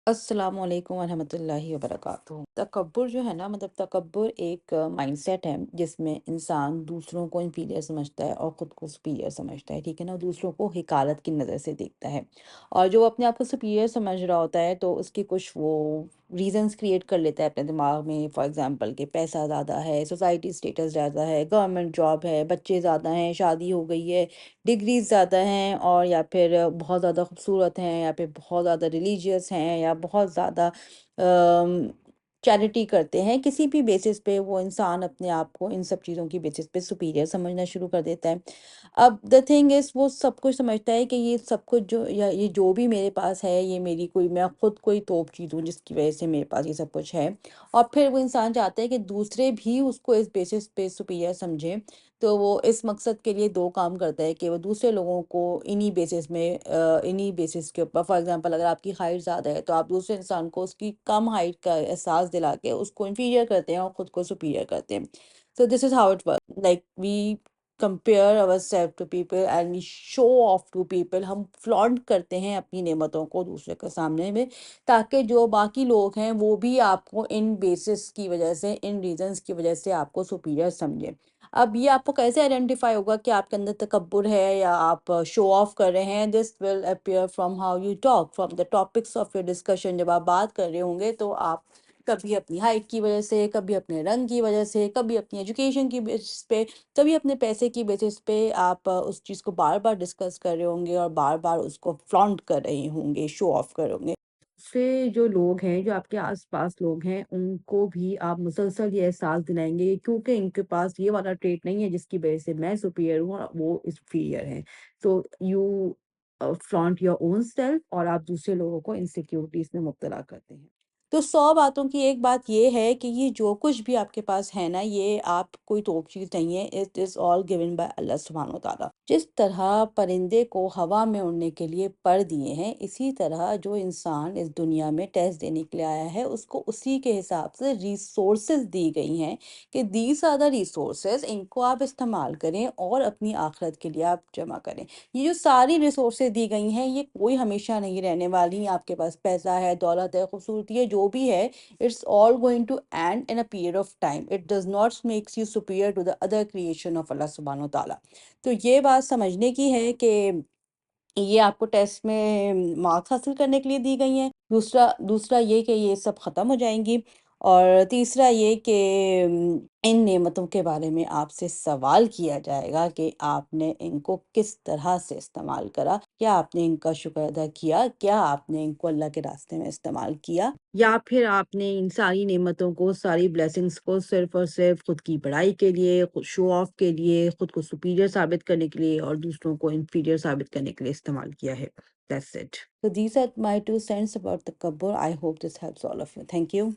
अस्सलाम वालेकुम वरहमतुल्लाहि वबरकातुहू। तकब्बुर जो है ना, मतलब तकब्बुर एक माइंडसेट है जिसमें इंसान दूसरों को इंफीरियर समझता है और ख़ुद को सुपीरियर समझता है, ठीक है ना? दूसरों को हिकारत की नज़र से देखता है, और जो अपने आप को सुपीरियर समझ रहा होता है तो उसकी कुछ वो रीजंस क्रिएट कर लेता है अपने दिमाग में। फॉर एग्जांपल कि पैसा ज़्यादा है, सोसाइटी स्टेटस ज़्यादा है, गवर्नमेंट जॉब है, बच्चे ज़्यादा हैं, शादी हो गई है, डिग्रीज़ ज़्यादा हैं, और या फिर बहुत ज़्यादा खूबसूरत हैं, या फिर बहुत ज़्यादा रिलीजियस हैं, या बहुत ज़्यादा चैरिटी करते हैं। किसी भी बेसिस पे वो इंसान अपने आप को इन सब चीज़ों की बेसिस पे सुपीरियर समझना शुरू कर देता है। अब द थिंग इज़, वो सब कुछ समझता है कि ये सब कुछ जो, या ये जो भी मेरे पास है, ये मेरी कोई, मैं खुद कोई तोप चीज़ हूँ जिसकी वजह से मेरे पास ये सब कुछ है। और फिर वो इंसान चाहता है कि दूसरे भी उसको इस बेसिस पे सुपीरियर समझें। तो वो इस मकसद के लिए 2 काम करता है कि वो दूसरे लोगों को इन्हीं बेसिस के ऊपर, फॉर एग्ज़ाम्पल अगर आपकी हाइट ज़्यादा है, तो आप दूसरे इंसान को उसकी कम हाइट का एहसास दिला के उसको इंफीरियर करते हैं और खुद को सुपीरियर करते हैं। So this is how it works. Like we compare ourselves to people and we show off to people. हम फ्लॉन्ट करते हैं अपनी नेमतों को दूसरे के सामने में, ताकि जो बाकी लोग हैं वो भी आपको इन बेसिस की वजह से, इन रीजंस की वजह से आपको सुपीरियर समझें। अब ये आपको कैसे आइडेंटिफाई होगा कि आपके अंदर तकब्बुर है या आप शो ऑफ कर रहे हैं? This will appear from how you talk, from the topics of your discussion. जब आप बात कर रहे होंगे तो आप कभी अपनी हाइट की वजह से, कभी अपने रंग की वजह से, कभी अपनी एजुकेशन की बेसिस पे, कभी अपने पैसे की बेसिस पे आप उस चीज़ को बार बार डिस्कस कर रहे होंगे और बार बार उसको फ्लॉन्ट कर रहे होंगे, शो ऑफ कर होंगे। से जो लोग हैं, जो आपके आस-पास लोग हैं, उनको भी आप मुसलसल ये एहसास दिलाएँगे, क्योंकि इनके पास ये वाला ट्रेट नहीं है जिसकी वजह से मैं सुपीरियर हूँ और वो इंफीरियर हैं। So you flaunt your own self, और आप दूसरे लोगों को इनसिक्योरिटीज़ में मुब्तला करते हैं। तो 100 बातों की एक बात ये है कि ये जो कुछ भी आपके पास है ना, ये आप कोई तोप चीज़ नहीं है। It is all given by Allah सुब्हान व तआला। जिस तरह परिंदे को हवा में उड़ने के लिए पर दिए हैं, इसी तरह जो इंसान इस दुनिया में टेस्ट देने के लिए आया है, उसको उसी के हिसाब से रिसोर्सेज दी गई हैं कि दीज आर द रिसोर्सेज, इनको आप इस्तेमाल करें और अपनी आखिरत के लिए आप जमा करें। ये जो सारी रिसोर्सेज दी गई हैं, ये कोई हमेशा नहीं रहने वाली। आपके पास पैसा है, दौलत है, खूबसूरती है, जो भी है, it's all going to end in a period of time. It does not makes you superior to the other creation of Allah सुब्हानहू व तआला। तो ये बात समझने की है कि ये आपको टेस्ट में मार्क्स हासिल करने के लिए दी गई हैं। दूसरा दूसरा ये कि ये सब ख़त्म हो जाएँगी, और तीसरा ये कि इन नेमतों के बारे में आपसे सवाल किया जाएगा कि आपने इनको किस तरह से इस्तेमाल करा? क्या आपने इनका शुक्र अदा किया? क्या आपने इनको अल्लाह के रास्ते में इस्तेमाल किया? या फिर आपने इन सारी नेमतों को, सारी ब्लेसिंग्स को सिर्फ़ और सिर्फ़ खुद की बड़ाई के लिए, खुद शो ऑफ के लिए, खुद को सुपीरियर साबित करने के लिए और दूसरों को इंफीरियर साबित करने के लिए इस्तेमाल किया है? That's it. So these are my 2 cents about तकब्बुर। I hope this helps all of you. Thank you.